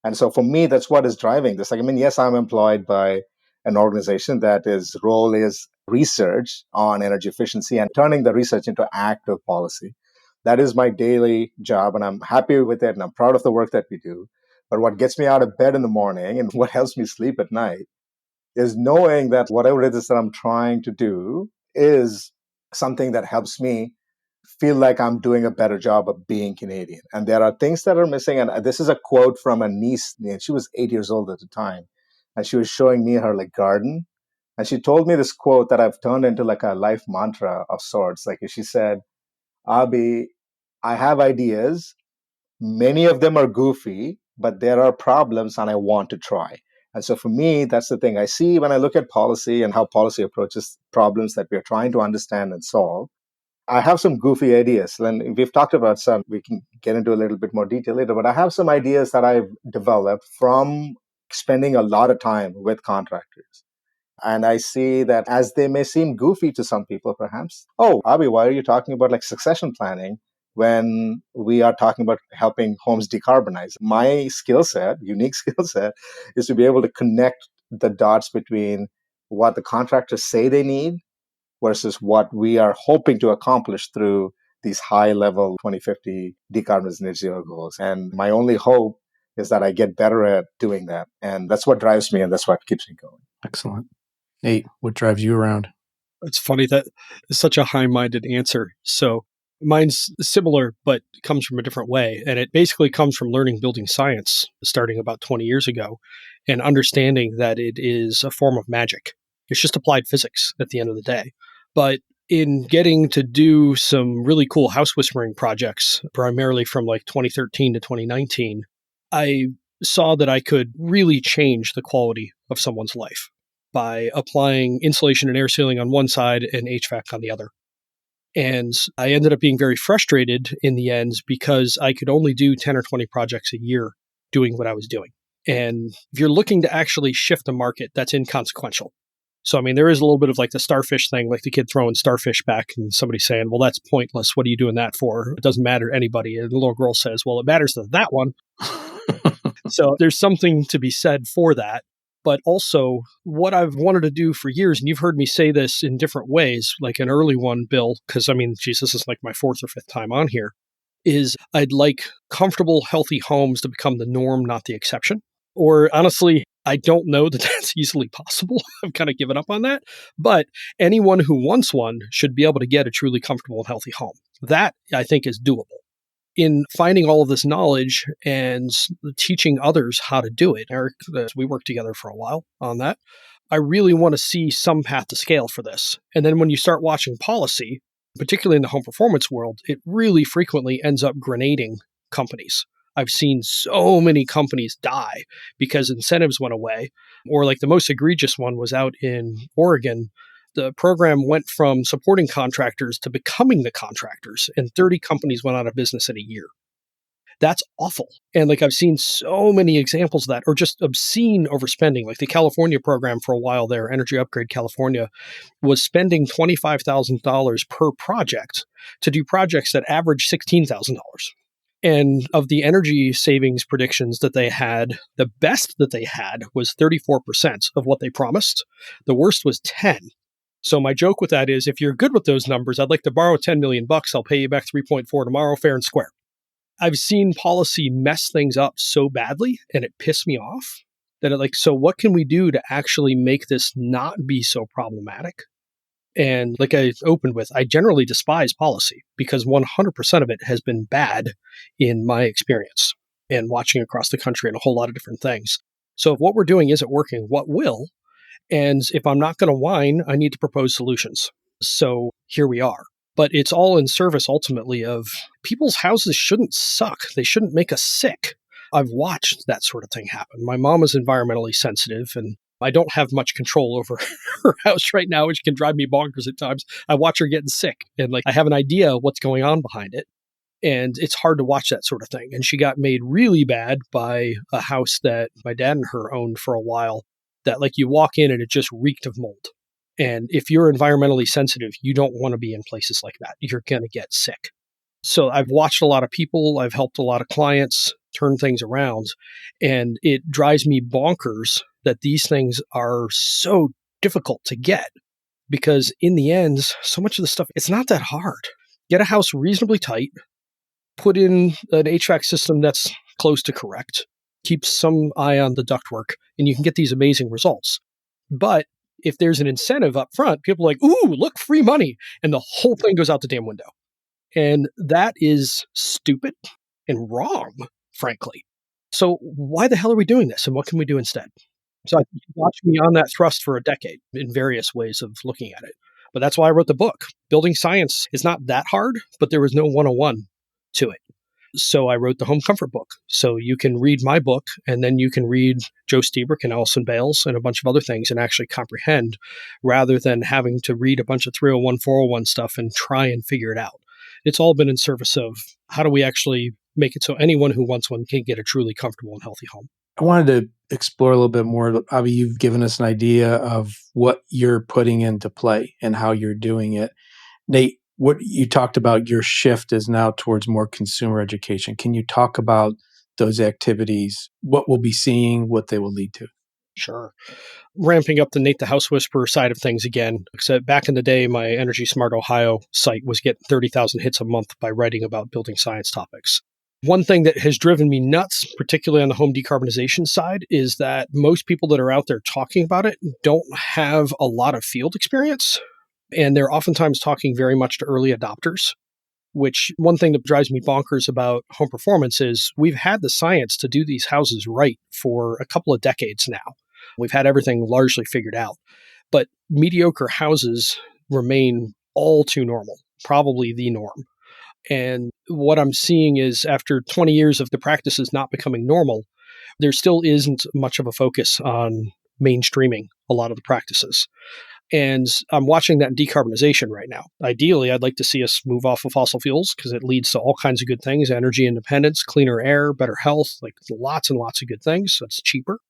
And so for me, that's what is driving this. Like, I mean, yes, I'm employed by an organization that its role is research on energy efficiency and turning the research into active policy. That is my daily job, and I'm happy with it, and I'm proud of the work that we do. But what gets me out of bed in the morning and what helps me sleep at night is knowing that whatever it is that I'm trying to do is something that helps me feel like I'm doing a better job of being Canadian. And there are things that are missing. And this is a quote from a niece. And she was 8 years old at the time. And she was showing me her like garden. And she told me this quote that I've turned into like a life mantra of sorts. Like she said, Abhi, I have ideas. Many of them are goofy, but there are problems and I want to try. And so for me, that's the thing I see when I look at policy and how policy approaches problems that we're trying to understand and solve. I have some goofy ideas, and we've talked about some. We can get into a little bit more detail later, but I have some ideas that I've developed from spending a lot of time with contractors. And I see that as they may seem goofy to some people, perhaps, oh, Abhi, why are you talking about like succession planning when we are talking about helping homes decarbonize. My skill set, unique skill set, is to be able to connect the dots between what the contractors say they need versus what we are hoping to accomplish through these high-level 2050 decarbonization net zero goals. And my only hope is that I get better at doing that. And that's what drives me, and that's what keeps me going. Excellent. Nate, what drives you around? It's funny that it's such a high-minded answer. So mine's similar, but comes from a different way. And it basically comes from learning building science starting about 20 years ago and understanding that it is a form of magic. It's just applied physics at the end of the day. But in getting to do some really cool house whispering projects, primarily from like 2013 to 2019, I saw that I could really change the quality of someone's life by applying insulation and air sealing on one side and HVAC on the other. And I ended up being very frustrated in the end because I could only do 10 or 20 projects a year doing what I was doing. And if you're looking to actually shift a market, that's inconsequential. So, I mean, there is a little bit of like the starfish thing, like the kid throwing starfish back and somebody saying, well, that's pointless. What are you doing that for? It doesn't matter to anybody. And the little girl says, well, it matters to that one. So there's something to be said for that. But also what I've wanted to do for years, and you've heard me say this in different ways, like an early one, Bill, because I mean, geez, this is like my fourth or fifth time on here, is I'd like comfortable, healthy homes to become the norm, not the exception. Or honestly, I don't know that that's easily possible. I've kind of given up on that. But anyone who wants one should be able to get a truly comfortable and healthy home. That, I think, is doable. In finding all of this knowledge and teaching others how to do it, Eric, we worked together for a while on that. I really want to see some path to scale for this. And then when you start watching policy, particularly in the home performance world, it really frequently ends up grenading companies. I've seen so many companies die because incentives went away, or like the most egregious one was out in Oregon. The program went from supporting contractors to becoming the contractors, and 30 companies went out of business in a year. That's awful. And like I've seen so many examples of that, or just obscene overspending. Like the California program for a while there, Energy Upgrade California, was spending $25,000 per project to do projects that average $16,000. And of the energy savings predictions that they had, the best that they had was 34% of what they promised. The worst was 10. So my joke with that is, if you're good with those numbers, I'd like to borrow $10 million. I'll pay you back 3.4 tomorrow, fair and square. I've seen policy mess things up so badly, and it pissed me off that so what can we do to actually make this not be so problematic? And like I opened with, I generally despise policy because 100% of it has been bad in my experience and watching across the country and a whole lot of different things. So if what we're doing isn't working, what will? And if I'm not going to whine, I need to propose solutions. So here we are. But it's all in service ultimately of people's houses shouldn't suck. They shouldn't make us sick. I've watched that sort of thing happen. My mom is environmentally sensitive, and I don't have much control over her house right now, which can drive me bonkers at times. I watch her getting sick, and I have an idea of what's going on behind it. And it's hard to watch that sort of thing. And she got made really bad by a house that my dad and her owned for a while, that you walk in and it just reeked of mold. And if you're environmentally sensitive, you don't want to be in places like that. You're going to get sick. So I've watched a lot of people. I've helped a lot of clients turn things around. And it drives me bonkers that these things are so difficult to get. Because in the end, so much of the stuff, it's not that hard. Get a house reasonably tight, put in an HVAC system that's close to correct, keep some eye on the ductwork, and you can get these amazing results. But if there's an incentive up front, people are like, ooh, look, free money. And the whole thing goes out the damn window. And that is stupid and wrong, frankly. So why the hell are we doing this? And what can we do instead? So I watched me on that thrust for a decade in various ways of looking at it. But that's why I wrote the book. Building science is not that hard, but there was no 101 to it. So I wrote the home comfort book. So you can read my book, and then you can read Joe Stiebrick and Allison Bales and a bunch of other things and actually comprehend, rather than having to read a bunch of 301, 401 stuff and try and figure it out. It's all been in service of how do we actually make it so anyone who wants one can get a truly comfortable and healthy home. I wanted to explore a little bit more. Abhi, you've given us an idea of what you're putting into play and how you're doing it. Nate, What you talked about, your shift is now towards more consumer education. Can you talk about those activities, what we'll be seeing, what they will lead to? Sure. Ramping up the Nate the House Whisperer side of things again. Except back in the day, my Energy Smart Ohio site was getting 30,000 hits a month by writing about building science topics. One thing that has driven me nuts, particularly on the home decarbonization side, is that most people that are out there talking about it don't have a lot of field experience. And they're oftentimes talking very much to early adopters, which one thing that drives me bonkers about home performance is we've had the science to do these houses right for a couple of decades now. We've had everything largely figured out. But mediocre houses remain all too normal, probably the norm. And what I'm seeing is after 20 years of the practices not becoming normal, there still isn't much of a focus on mainstreaming a lot of the practices. And I'm watching that in decarbonization right now. Ideally, I'd like to see us move off of fossil fuels because it leads to all kinds of good things, energy independence, cleaner air, better health, like lots and lots of good things. So it's cheaper.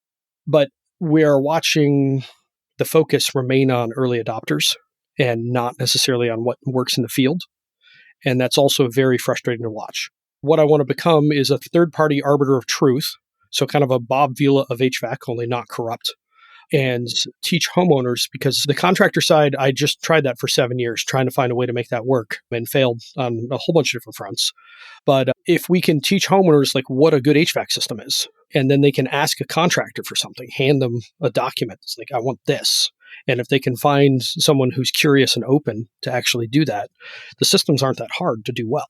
But we are watching the focus remain on early adopters and not necessarily on what works in the field. And that's also very frustrating to watch. What I want to become is a third-party arbiter of truth, so kind of a Bob Vila of HVAC, only not corrupt, and teach homeowners, because the contractor side, I just tried that for 7 years, trying to find a way to make that work and failed on a whole bunch of different fronts. But if we can teach homeowners like what a good HVAC system is, and then they can ask a contractor for something, hand them a document. It's like, I want this. And if they can find someone who's curious and open to actually do that, the systems aren't that hard to do well.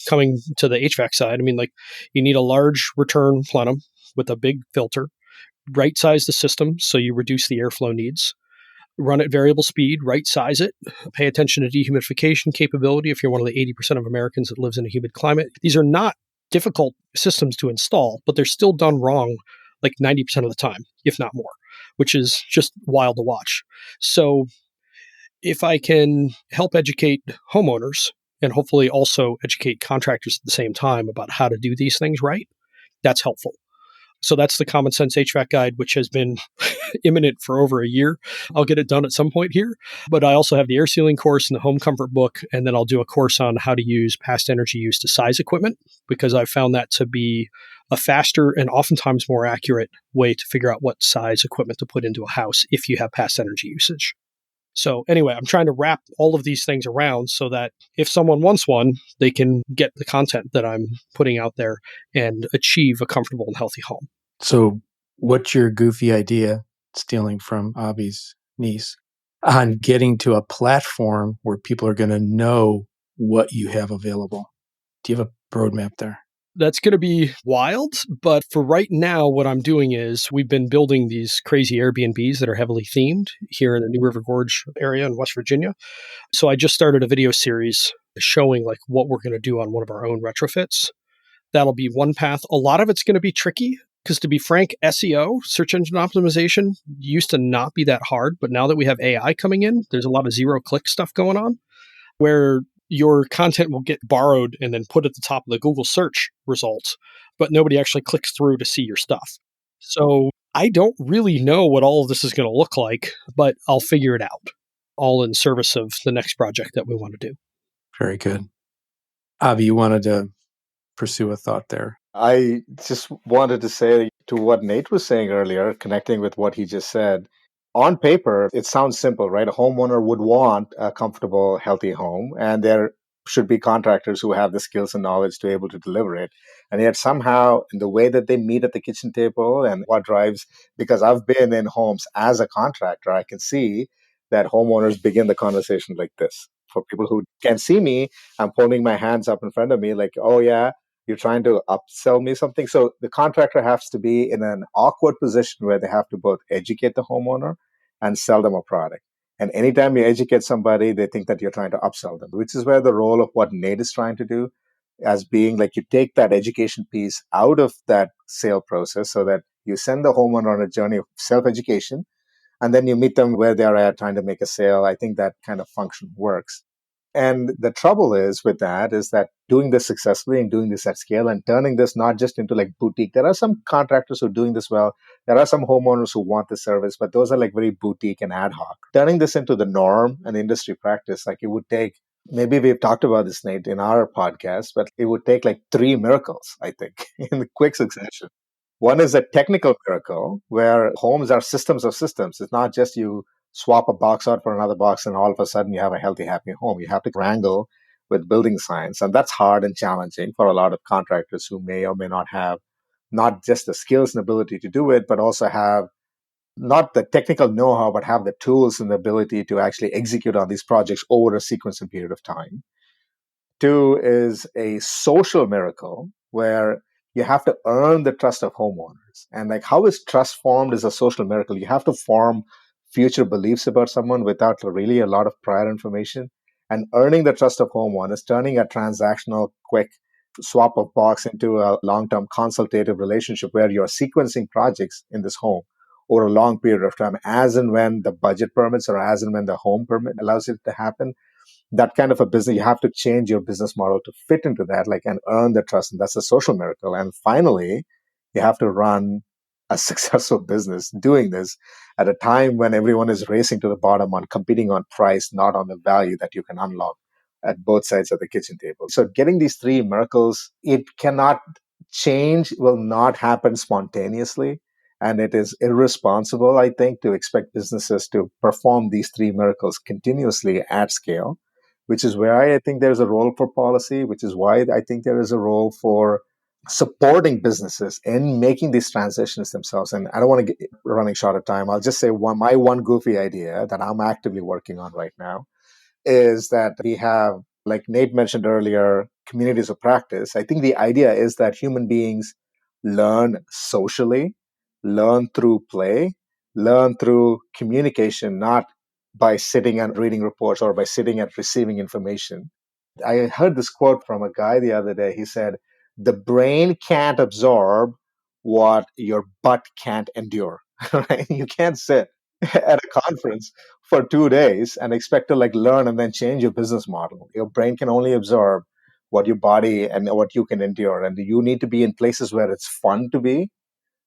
Coming to the HVAC side, I mean, like you need a large return plenum with a big filter, right size the system so you reduce the airflow needs, run at variable speed, right size it, pay attention to dehumidification capability if you're one of the 80% of Americans that lives in a humid climate. These are not difficult systems to install, but they're still done wrong like 90% of the time, if not more, which is just wild to watch. So if I can help educate homeowners and hopefully also educate contractors at the same time about how to do these things right, that's helpful. So that's the Common Sense HVAC Guide, which has been imminent for over a year. I'll get it done at some point here. But I also have the air sealing course and the home comfort book. And then I'll do a course on how to use past energy use to size equipment, because I found that to be a faster and oftentimes more accurate way to figure out what size equipment to put into a house if you have past energy usage. So anyway, I'm trying to wrap all of these things around so that if someone wants one, they can get the content that I'm putting out there and achieve a comfortable and healthy home. So what's your goofy idea, stealing from Abhi's niece, on getting to a platform where people are going to know what you have available? Do you have a roadmap there? That's going to be wild. But for right now, what I'm doing is we've been building these crazy Airbnbs that are heavily themed here in the New River Gorge area in West Virginia. So I just started a video series showing like what we're going to do on one of our own retrofits. That'll be one path. A lot of it's going to be tricky because, to be frank, SEO, search engine optimization, used to not be that hard. But now that we have AI coming in, there's a lot of zero-click stuff going on where your content will get borrowed and then put at the top of the Google search results, but nobody actually clicks through to see your stuff. So I don't really know what all of this is going to look like, but I'll figure it out, all in service of the next project that we want to do. Very good. Abhi, you wanted to pursue a thought there. I just wanted to say to what Nate was saying earlier, connecting with what he just said. On paper, it sounds simple, right? A homeowner would want a comfortable, healthy home, and there should be contractors who have the skills and knowledge to be able to deliver it. And yet somehow, in the way that they meet at the kitchen table and what drives, because I've been in homes as a contractor, I can see that homeowners begin the conversation like this. For people who can see me, I'm holding my hands up in front of me like, oh yeah, you're trying to upsell me something. So the contractor has to be in an awkward position where they have to both educate the homeowner and sell them a product. And anytime you educate somebody, they think that you're trying to upsell them, which is where the role of what Nate is trying to do as being like you take that education piece out of that sale process so that you send the homeowner on a journey of self-education and then you meet them where they are at trying to make a sale. I think that kind of function works. And the trouble is with that is that doing this successfully and doing this at scale and turning this not just into like boutique. There are some contractors who are doing this well. There are some homeowners who want the service, but those are like very boutique and ad hoc. Turning this into the norm and industry practice, like it would take Maybe we've talked about this, Nate, in our podcast, but it would take like 3 miracles, I think, in the quick succession. One is a technical miracle where homes are systems of systems. It's not just you swap a box out for another box and all of a sudden you have a healthy, happy home. You have to wrangle with building science. And that's hard and challenging for a lot of contractors who may or may not have not just the skills and ability to do it, but also have not the technical know-how, but have the tools and the ability to actually execute on these projects over a sequence and period of time. Two is a social miracle where you have to earn the trust of homeowners. And like how is trust formed is a social miracle. You have to form future beliefs about someone without really a lot of prior information. And earning the trust of homeowners, turning a transactional quick swap of box into a long-term consultative relationship where you're sequencing projects in this home over a long period of time, as and when the budget permits or as and when the home permit allows it to happen. That kind of a business, you have to change your business model to fit into that, like, and earn the trust. And that's a social miracle. And finally, you have to run a successful business doing this at a time when everyone is racing to the bottom on competing on price, not on the value that you can unlock at both sides of the kitchen table. So getting these 3 miracles, it cannot change, will not happen spontaneously. And it is irresponsible, I think, to expect businesses to perform these 3 miracles continuously at scale, which is where I think there's a role for policy, which is why I think there is a role for supporting businesses in making these transitions themselves. And I don't want to get running short of time. I'll just say my one goofy idea that I'm actively working on right now is that we have, like Nate mentioned earlier, communities of practice. I think the idea is that human beings learn socially, learn through play, learn through communication, not by sitting and reading reports or by sitting and receiving information. I heard this quote from a guy the other day. He said, "The brain can't absorb what your butt can't endure." Right? You can't sit at a conference for 2 days and expect to like learn and then change your business model. Your brain can only absorb what your body and what you can endure. And you need to be in places where it's fun to be,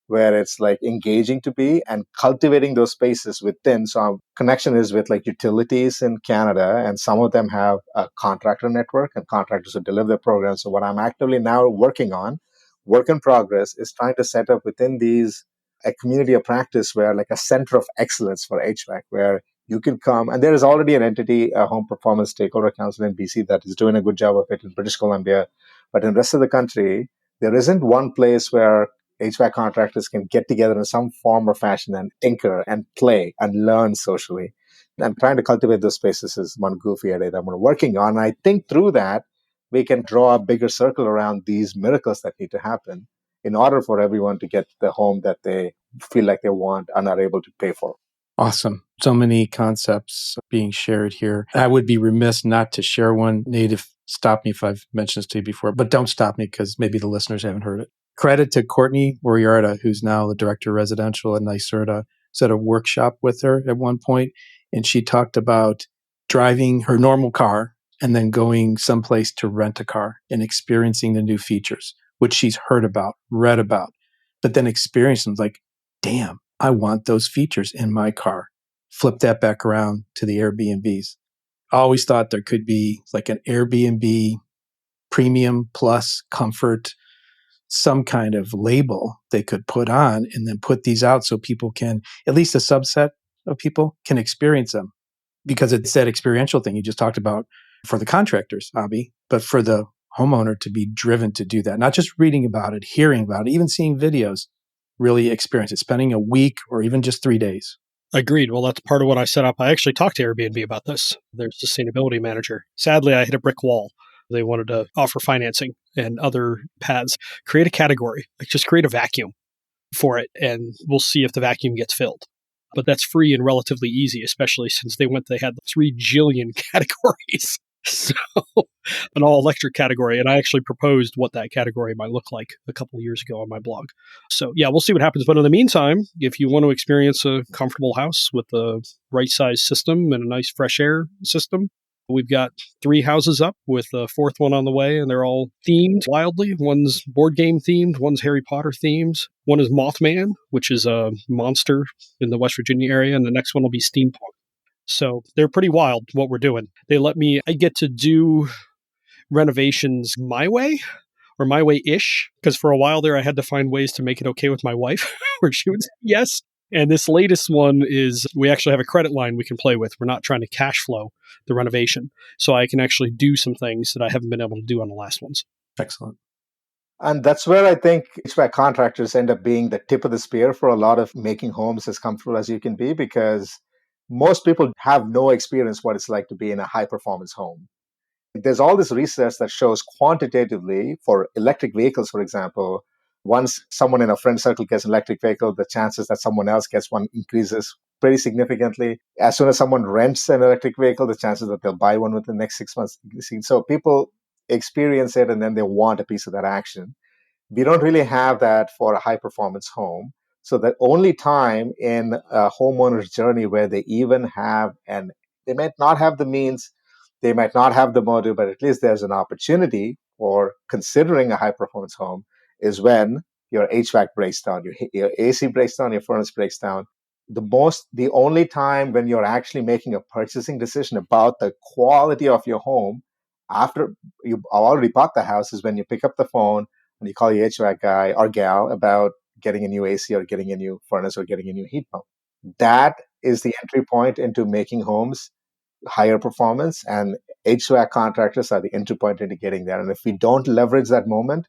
where it's like engaging to be, and cultivating those spaces within. So our connection is with like utilities in Canada, and some of them have a contractor network and contractors who deliver their programs. So what I'm actively now working on, work in progress, is trying to set up within these a community of practice where like a center of excellence for HVAC, where you can come, and there is already an entity, a Home Performance Stakeholder Council in BC, that is doing a good job of it in British Columbia. But in the rest of the country, there isn't one place where HVAC contractors can get together in some form or fashion and tinker and play and learn socially. I'm trying to cultivate those spaces is one goofy idea that I'm working on. And I think through that, we can draw a bigger circle around these miracles that need to happen in order for everyone to get the home that they feel like they want and are able to pay for. Awesome. So many concepts being shared here. I would be remiss not to share one. Nate, stop me if I've mentioned this to you before, but don't stop me because maybe the listeners haven't heard it. Credit to Courtney Moriarta, who's now the director of residential at NYSERDA, set a workshop with her at one point, and she talked about driving her normal car and then going someplace to rent a car and experiencing the new features, which she's heard about, read about, but then experiencing them like, damn, I want those features in my car. Flip that back around to the Airbnbs. I always thought there could be like an Airbnb premium plus comfort, some kind of label they could put on and then put these out so people can, at least a subset of people can experience them. Because it's that experiential thing you just talked about for the contractors, Abhi, but for the homeowner to be driven to do that. Not just reading about it, hearing about it, even seeing videos, really experience it, spending a week or even just 3 days. Agreed. Well, that's part of what I set up. I actually talked to Airbnb about this, their sustainability manager. Sadly, I hit a brick wall. They wanted to offer financing and other paths. Create a category, like just create a vacuum for it, and we'll see if the vacuum gets filled. But that's free and relatively easy, especially since they had 3 jillion categories. So an all electric category. And I actually proposed what that category might look like a couple of years ago on my blog. So yeah, we'll see what happens. But in the meantime, if you want to experience a comfortable house with a right size system and a nice fresh air system, we've got 3 houses up with a 4th one on the way, and they're all themed wildly. One's board game themed, one's Harry Potter themed, one is Mothman, which is a monster in the West Virginia area, and the next one will be steampunk. So they're pretty wild what we're doing. I get to do renovations my way or my way-ish, because for a while there I had to find ways to make it okay with my wife where she would say yes. And this latest one is we actually have a credit line we can play with. We're not trying to cash flow the renovation. So I can actually do some things that I haven't been able to do on the last ones. Excellent. And that's where I think HVAC contractors end up being the tip of the spear for a lot of making homes as comfortable as you can be, because most people have no experience what it's like to be in a high performance home. There's all this research that shows quantitatively for electric vehicles, for example, once someone in a friend circle gets an electric vehicle, the chances that someone else gets one increases pretty significantly. As soon as someone rents an electric vehicle, the chances that they'll buy one within the next 6 months. So people experience it and then they want a piece of that action. We don't really have that for a high performance home. So the only time in a homeowner's journey where they even have, and they might not have the means, they might not have the motive, but at least there's an opportunity for considering a high performance home, is when your HVAC breaks down, your AC breaks down, your furnace breaks down. The only time when you're actually making a purchasing decision about the quality of your home after you've already bought the house is when you pick up the phone and you call your HVAC guy or gal about getting a new AC or getting a new furnace or getting a new heat pump. That is the entry point into making homes higher performance, and HVAC contractors are the entry point into getting there. And if we don't leverage that moment,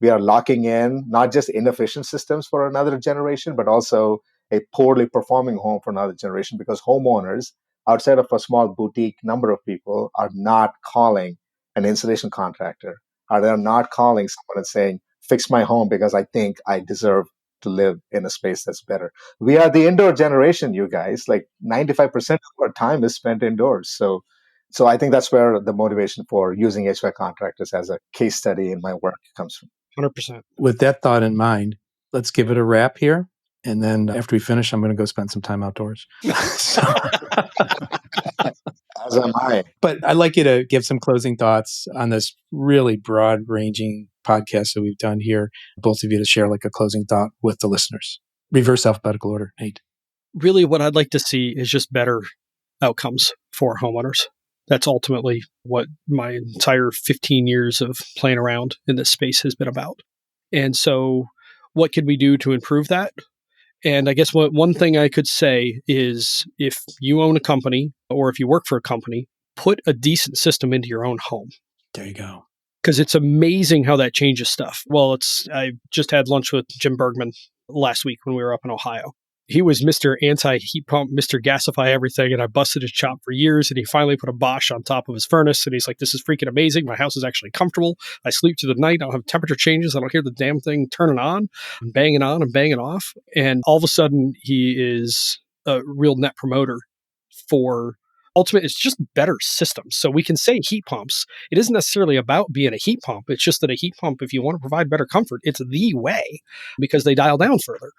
we are locking in not just inefficient systems for another generation, but also a poorly performing home for another generation, because homeowners, outside of a small boutique number of people, are not calling an insulation contractor, or they're not calling someone and saying, fix my home because I think I deserve to live in a space that's better. We are the indoor generation, you guys. Like 95% of our time is spent indoors. So I think that's where the motivation for using HVAC contractors as a case study in my work comes from. 100%. With that thought in mind, let's give it a wrap here. And then after we finish, I'm going to go spend some time outdoors. As am I. But I'd like you to give some closing thoughts on this really broad-ranging podcast that we've done here. Both of you to share like a closing thought with the listeners. Reverse alphabetical order, Nate. Really, what I'd like to see is just better outcomes for homeowners. That's ultimately what my entire 15 years of playing around in this space has been about. And so what could we do to improve that? And I guess one thing I could say is if you own a company or if you work for a company, put a decent system into your own home. There you go. Because it's amazing how that changes stuff. Well, I just had lunch with Jim Bergman last week when we were up in Ohio. He was Mr. Anti-heat pump, Mr. Gasify everything, and I busted his chop for years, and he finally put a Bosch on top of his furnace, and he's like, this is freaking amazing. My house is actually comfortable. I sleep through the night. I don't have temperature changes. I don't hear the damn thing turning on. I'm banging on and banging off. And all of a sudden, he is a real net promoter for ultimate. It's just better systems. So we can say heat pumps. It isn't necessarily about being a heat pump. It's just that a heat pump, if you want to provide better comfort, it's the way because they dial down further.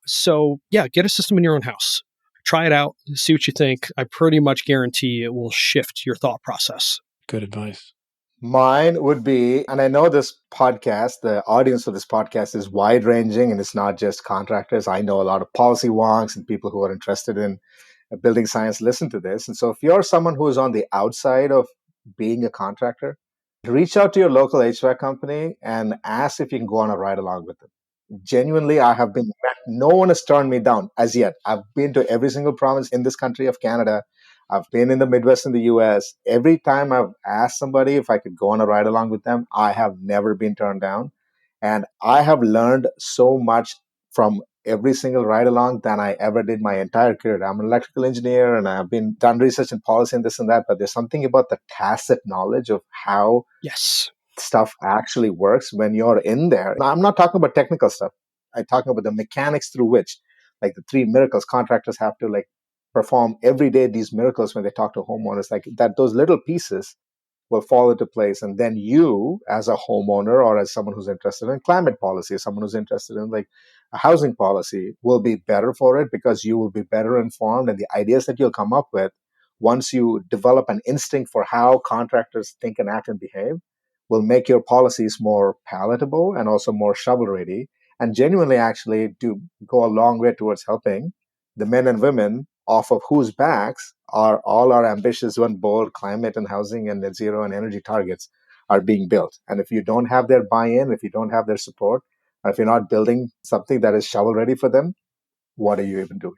So yeah, get a system in your own house. Try it out, see what you think. I pretty much guarantee it will shift your thought process. Good advice. Mine would be, and I know this podcast, the audience for this podcast is wide ranging and it's not just contractors. I know a lot of policy wonks and people who are interested in building science listen to this. And so if you're someone who is on the outside of being a contractor, reach out to your local HVAC company and ask if you can go on a ride along with them. Genuinely, I have been, no one has turned me down as yet. I've been to every single province in this country of Canada. I've been in the Midwest in the US. Every time I've asked somebody if I could go on a ride along with them, I have never been turned down. And I have learned so much from every single ride along than I ever did my entire career. I'm an electrical engineer and I've been done research and policy and this and that, but there's something about the tacit knowledge of how stuff actually works when you're in there. Now, I'm not talking about technical stuff. I'm talking about the mechanics through which, like the 3 miracles contractors have to like perform every day, these miracles when they talk to homeowners, like that, those little pieces will fall into place. And then you, as a homeowner or as someone who's interested in climate policy, someone who's interested in like a housing policy, will be better for it because you will be better informed. And the ideas that you'll come up with, once you develop an instinct for how contractors think and act and behave, will make your policies more palatable and also more shovel-ready, and genuinely actually do go a long way towards helping the men and women off of whose backs are all our ambitious one bold climate and housing and net zero and energy targets are being built. And if you don't have their buy-in, if you don't have their support, or if you're not building something that is shovel ready for them, what are you even doing?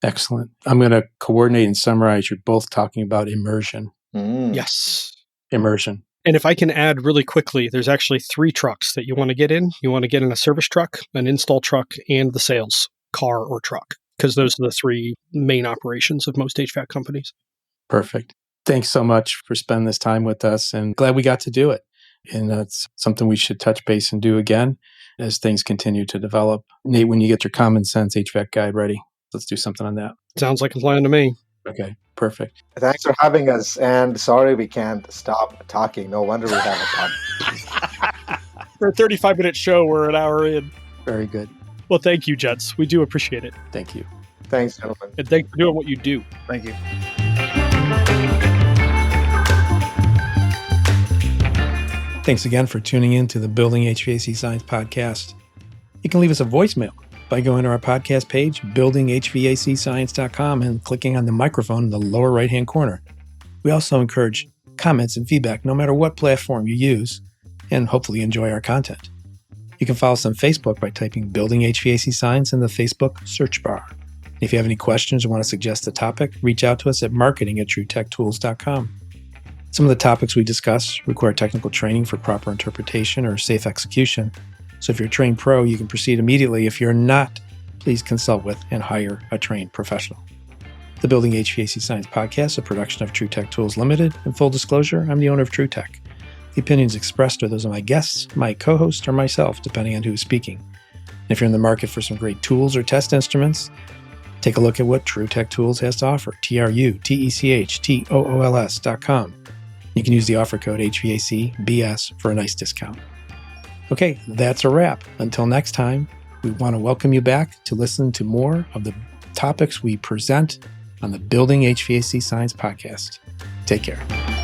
Excellent. I'm going to coordinate and summarize. You're both talking about immersion. Yes. Immersion. And if I can add really quickly, there's actually 3 trucks that you want to get in. You want to get in a service truck, an install truck, and the sales car or truck, because those are the 3 main operations of most HVAC companies. Perfect. Thanks so much for spending this time with us, and glad we got to do it. And that's something we should touch base and do again as things continue to develop. Nate, when you get your common sense HVAC guide ready, let's do something on that. Sounds like a plan to me. Okay, perfect. Thanks for having us. And sorry we can't stop talking. No wonder we have a podcast. For a 35-minute show, we're an hour in. Very good. Well, thank you, Jets. We do appreciate it. Thank you. Thanks, gentlemen. And thanks for doing what you do. Thank you. Thanks again for tuning in to the Building HVAC Science podcast. You can leave us a voicemail by going to our podcast page, buildinghvacscience.com, and clicking on the microphone in the lower right-hand corner. We also encourage comments and feedback no matter what platform you use, and hopefully enjoy our content. You can follow us on Facebook by typing Building HVAC Science in the Facebook search bar. If you have any questions or want to suggest a topic, reach out to us at marketing@truetechtools.com. Some of the topics we discuss require technical training for proper interpretation or safe execution. So if you're a trained pro, you can proceed immediately. If you're not, please consult with and hire a trained professional. The Building HVAC Science podcast is a production of True Tech Tools Limited. In full disclosure, I'm the owner of True Tech. The opinions expressed are those of my guests, my co-host, or myself, depending on who is speaking. And if you're in the market for some great tools or test instruments, take a look at what True Tech Tools has to offer, TRUTECHTOOLS.com. You can use the offer code HVACBS for a nice discount. Okay, that's a wrap. Until next time, we want to welcome you back to listen to more of the topics we present on the Building HVAC Science podcast. Take care.